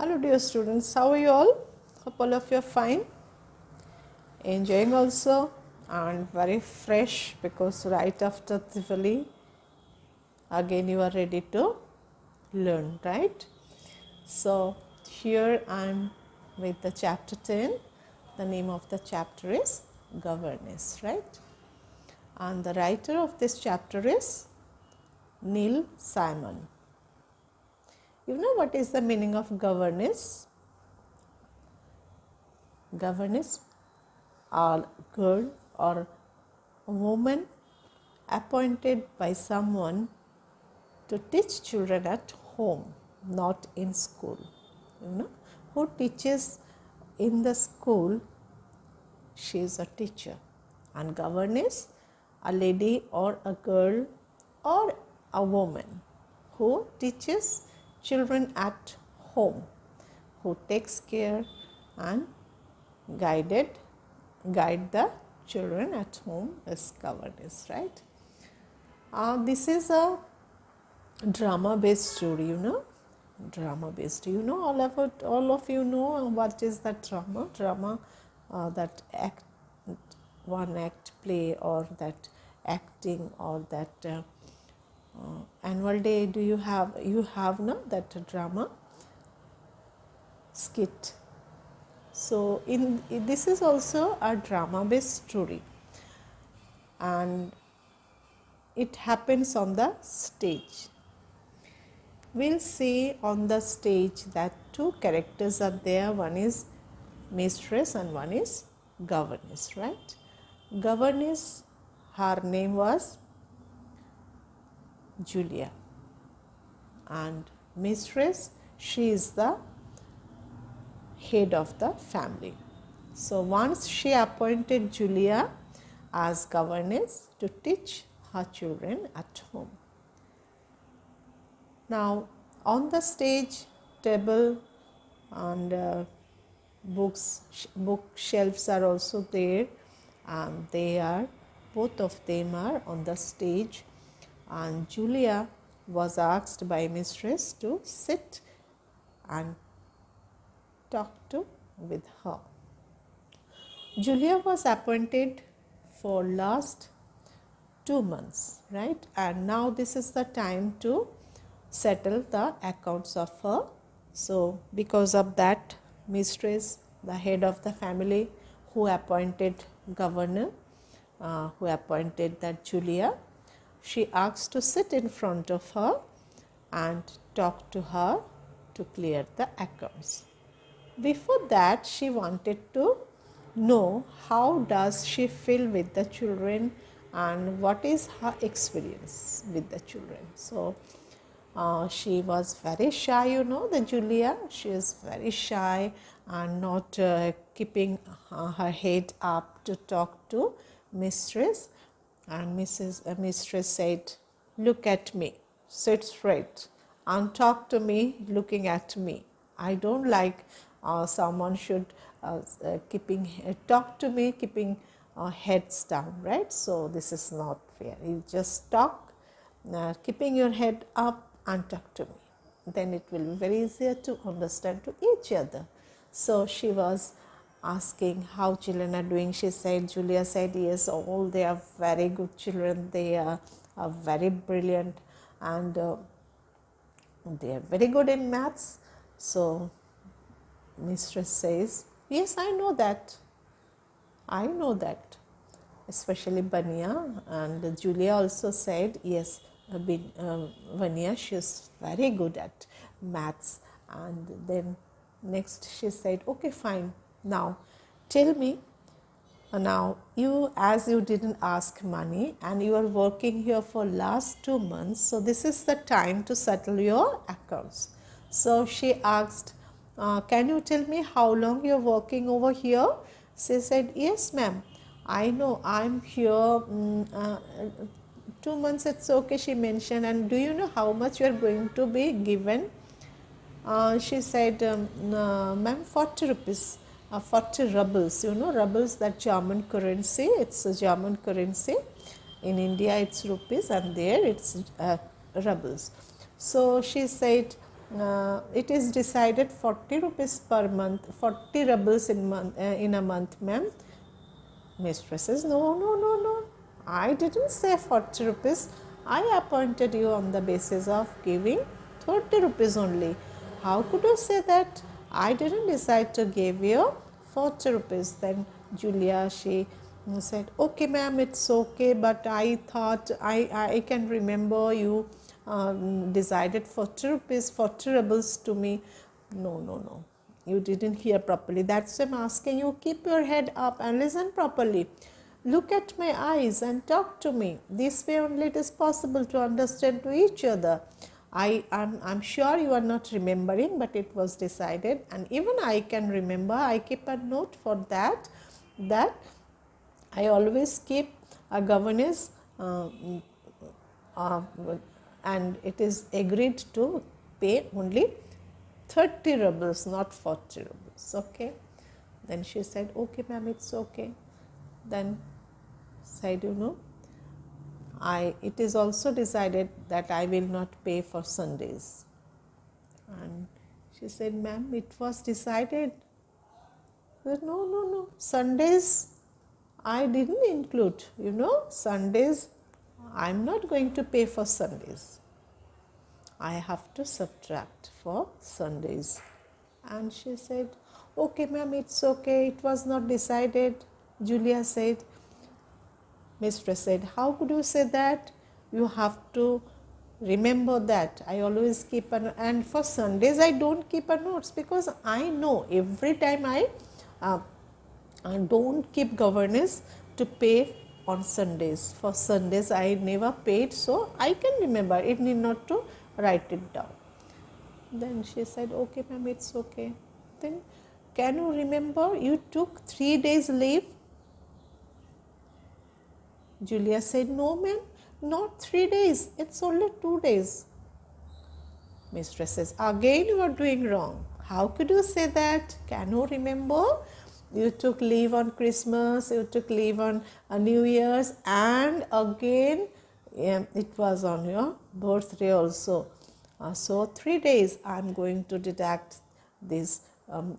Hello dear students, how are you all? Hope all of you are fine, enjoying also and very fresh because right after Diwali again you are ready to learn, right? So here I am with the chapter 10. The name of the chapter is Governance, right? And the writer of this chapter is Neil Simon. You know what is the meaning of governess? Governess, a girl or a woman appointed by someone to teach children at home, not in school. Who teaches in the school, she is a teacher. And governess, a lady or a girl or a woman who teaches children at home, who takes care and guide the children at home is governess, right? This is a drama based story, drama based. All of you know what is that drama, that act, one act play, or that acting, or that annual day. Do you have no that drama skit? So this is also a drama based story, and it happens on the stage. We'll see on the stage that two characters are there. One is mistress and one is governess, right? Governess, her name was Julia, and mistress, she is the head of the family. So once she appointed Julia as governess to teach her children at home. Now on the stage, table and bookshelves are also there, and both of them are on the stage, and Julia was asked by mistress to sit and talk with her. Julia was appointed for last 2 months, right? And now this is the time to settle the accounts of her. So because of that, mistress, the head of the family, who appointed governor, who appointed that Julia, she asked to sit in front of her and talk to her to clear the accounts. Before that, she wanted to know how does she feel with the children and what is her experience with the children. So she was very shy, the Julia. She is very shy and not keeping her head up to talk to mistress. And mistress said, "Look at me, sit straight and talk to me looking at me. I don't like someone should talk to me keeping heads down, right? So this is not fair. You just talk, keeping your head up and talk to me. Then it will be very easier to understand to each other." So she was asking how children are doing. Julia said, yes, all they are very good children. They are very brilliant, and they are very good in maths. So mistress says, yes, I know that, especially Bania. And Julia also said, yes, Vania, she is very good at maths. And then next she said, okay, fine, now tell me, now as you didn't ask money and you are working here for last 2 months, so this is the time to settle your accounts. So she asked, can you tell me how long you are working over here? She said, yes ma'am, I know, I'm here 2 months, it's okay, she mentioned. And do you know how much you are going to be given? She said, ma'am, 40 rupees, 40 rubles. Rubles, that German currency, it's a German currency. In India it's rupees and there it's rubles. So she said, it is decided 40 rupees per month, 40 rubles in a month, ma'am. Mistress says, no, no, no, no. I didn't say 40 rupees. I appointed you on the basis of giving 30 rupees only. How could you say that? I didn't decide to give you 40 rupees. Then Julia, she said, okay, ma'am, it's okay, but I thought I can remember you decided 40 rupees, 40 rubles to me. No, no, no. You didn't hear properly. That's why I'm asking you, keep your head up and listen properly. Look at my eyes and talk to me. This way only it is possible to understand to each other. I'm sure you are not remembering, but it was decided, and even I can remember. I keep a note for that I always keep a governess uh, and it is agreed to pay only 30 rubles, not 40 rubles. Okay. Then she said, okay, ma'am, it's okay. Then said, it is also decided that I will not pay for Sundays. And she said, ma'am, it was decided. Said, no, no, no. Sundays I didn't include, Sundays. I'm not going to pay for Sundays. I have to subtract for Sundays. And she said, okay, ma'am, it's okay. It was not decided. Julia said. Mistress said, how could you say that? You have to remember that. I always keep and for Sundays I don't keep a notes, because I know every time I don't keep governess to pay on Sundays. For Sundays I never paid, so I can remember. It need not to write it down. Then she said, okay, ma'am, it's okay. Then can you remember you took 3 days leave? Julia said, no, ma'am, not 3 days. It's only 2 days. Mistress says, again you are doing wrong. How could you say that? Can you remember? You took leave on Christmas, you took leave on New Year's, and again it was on your birthday also. So 3 days I am going to deduct these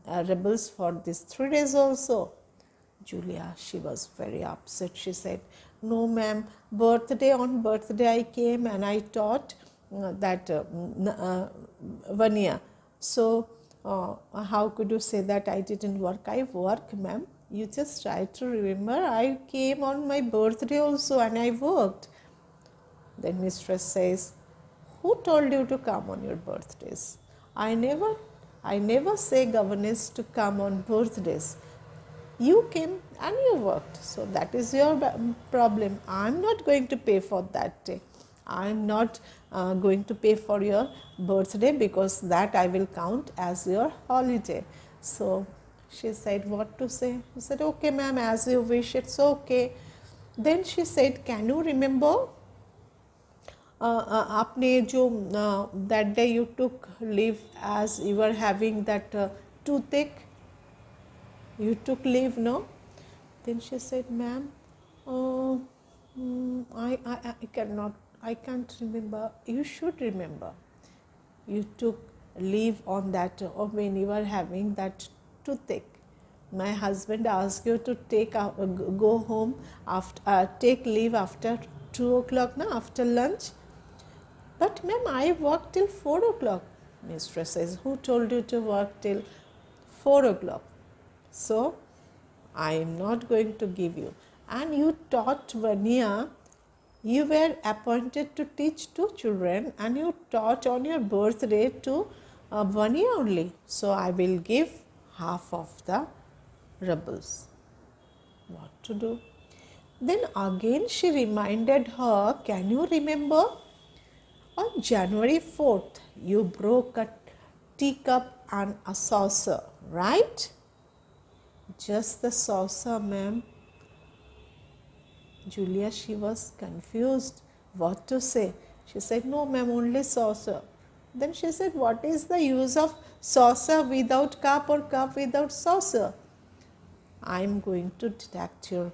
rebels for these 3 days also. Julia, she was very upset. She said, no, ma'am, on birthday I came and I taught that Vania. So how could you say that I didn't work? I work, ma'am. You just try to remember. I came on my birthday also and I worked. Then mistress says, who told you to come on your birthdays? I never say governess to come on birthdays. You came and you worked, so that is your problem. I am not going to pay for that day. I am not going to pay for your birthday, because that I will count as your holiday. So she said, what to say? She said, okay, ma'am, as you wish, it's okay. Then she said, can you remember आपने जो that day you took leave as you were having that toothache? You took leave, no? Then she said, ma'am, I can't remember. You should remember. You took leave on that, or when you were having that toothache. My husband asked you to go home after, take leave after 2 o'clock, no, after lunch. But ma'am, I work till 4 o'clock. Mistress says, who told you to work till 4 o'clock? So I am not going to give you. And you taught Vania. You were appointed to teach 2 children, and you taught on your birthday to Vania only. So I will give half of the rubles. What to do? Then again she reminded her, can you remember? On January 4th, you broke a teacup and a saucer, right? Just the saucer, ma'am. Julia, she was confused what to say. She said, no, ma'am, only saucer. Then she said, what is the use of saucer without cup or cup without saucer? I am going to deduct your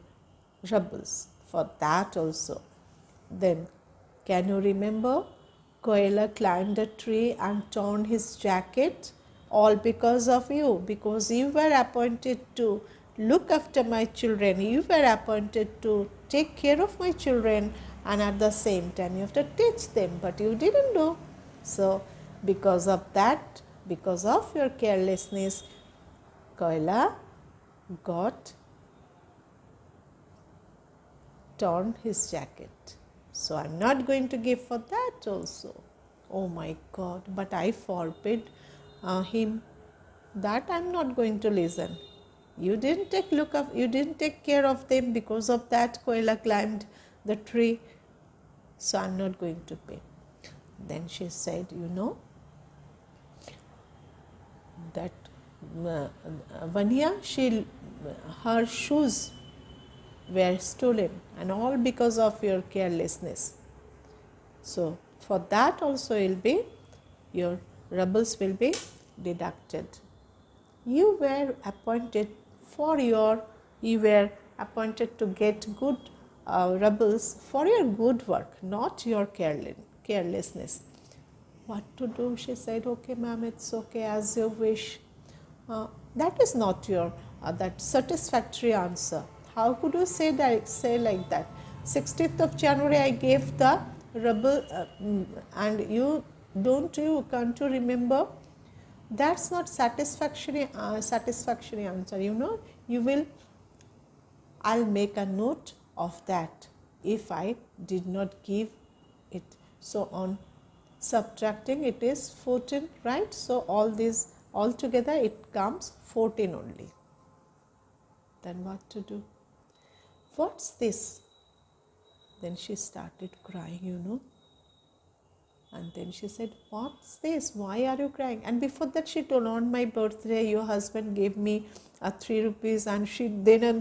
rubles for that also. Then, can you remember? Koala climbed a tree and torn his jacket, all because of you, because you were appointed to look after my children, you were appointed to take care of my children, and at the same time you have to teach them, but you didn't do. So because of that, because of your carelessness, Koala got torn his jacket. So I'm not going to give for that also. Oh my God, but I forbid him that I'm not going to listen. You didn't take care of them, because of that Koala climbed the tree. So I'm not going to pay. Then she said, that Vanya, her shoes were stolen, and all because of your carelessness. So for that also your rubles will be deducted. You were appointed to get good rubles for your good work, not your carelessness. What to do? She said, okay ma'am, it's okay, as you wish. That is not your that satisfactory answer. How could you say like that? 16th of January I gave the rubble and you can't you remember? That's not satisfactory answer. I'll make a note of that if I did not give it. So on subtracting, it is 14, right? So all these all together it comes 14 only. Then what to do? What's this? Then she started crying, and then she said, what's this? Why are you crying? And before that she told, on my birthday your husband gave me 3 rupees, and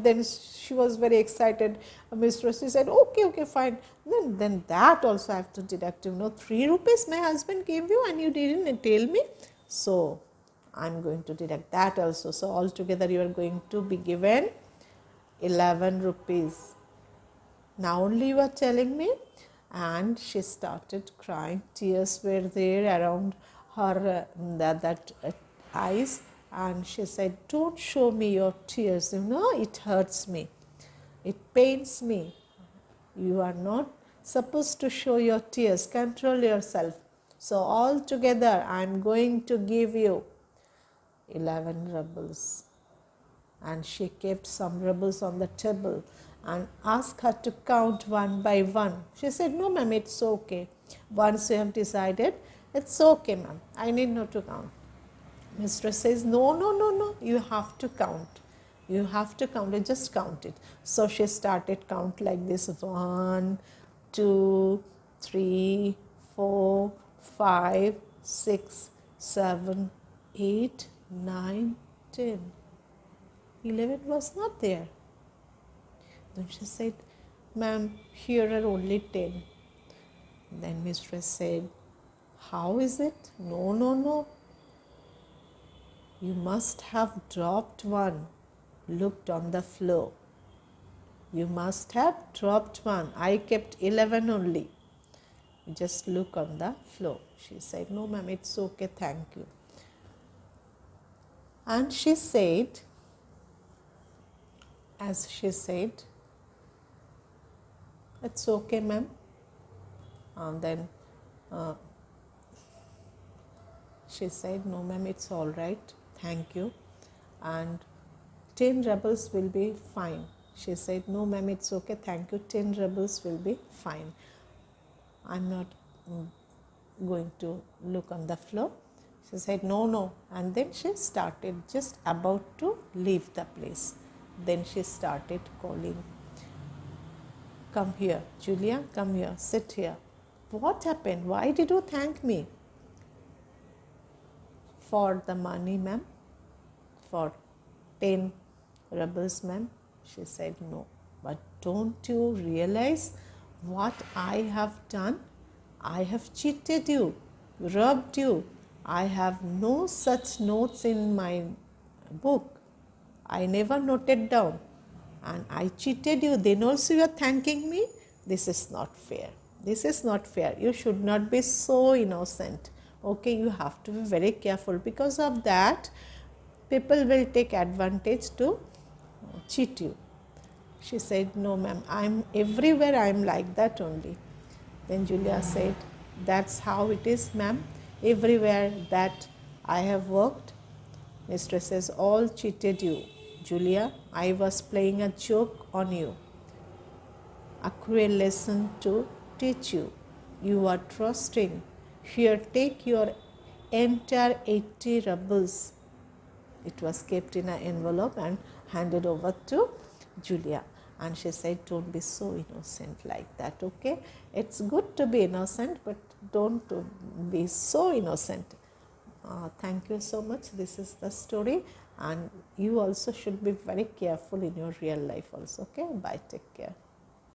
then she was very excited. Mistress, she said, okay, fine. Then that also I have to deduct. 3 rupees my husband gave you and you didn't tell me. So I'm going to deduct that also. So altogether you are going to be given 11 rupees. Now only you are telling me. And she started crying. Tears were there around her eyes, and she said, don't show me your tears, it hurts me, it pains me. You are not supposed to show your tears, control yourself. So altogether I am going to give you 11 rubles. And she kept some rubles on the table and asked her to count one by one. She said, no ma'am, it's okay. Once you have decided, it's okay ma'am, I need not to count. Mistress says, no, you have to count. You have to count it, just count it. So she started count like this: 1, 2, 3, 4, 5, 6, 7, 8, 9, 10. 11 was not there. Then she said, ma'am, here are only 10. Then mistress said, how is it? No. You must have dropped one. Looked on the floor. You must have dropped one. I kept 11 only. Just look on the floor. She said, no ma'am, it's okay, thank you. And she said, it's okay ma'am. And then she said, no ma'am, it's all right, thank you, and 10 rubles will be fine. She said, no ma'am, it's okay, thank you, 10 rubles will be fine. I'm not going to look on the floor. She said, no. And then she started just about to leave the place. Then she started calling, come here, Julia, come here, sit here. What happened? Why did you thank me? For the money, ma'am. For 10 rubles, ma'am. She said, no. But don't you realize what I have done? I have cheated you, robbed you. I have no such notes in my book. I never noted down. And I cheated you. Then also you are thanking me? This is not fair. This is not fair. You should not be so innocent. Okay, you have to be very careful. Because of that, people will take advantage to cheat you. She said, no ma'am, I'm everywhere I'm like that only. Then Julia said, that's how it is ma'am. Everywhere that I have worked, mistresses all cheated you. Julia, I was playing a joke on you. A cruel lesson to teach you. You are trusting. Here, take your entire 80 rubles. It was kept in an envelope and handed over to Julia. And she said, don't be so innocent like that, okay? It's good to be innocent, but don't be so innocent. Thank you so much. This is the story, and you also should be very careful in your real life also, okay? Bye, take care.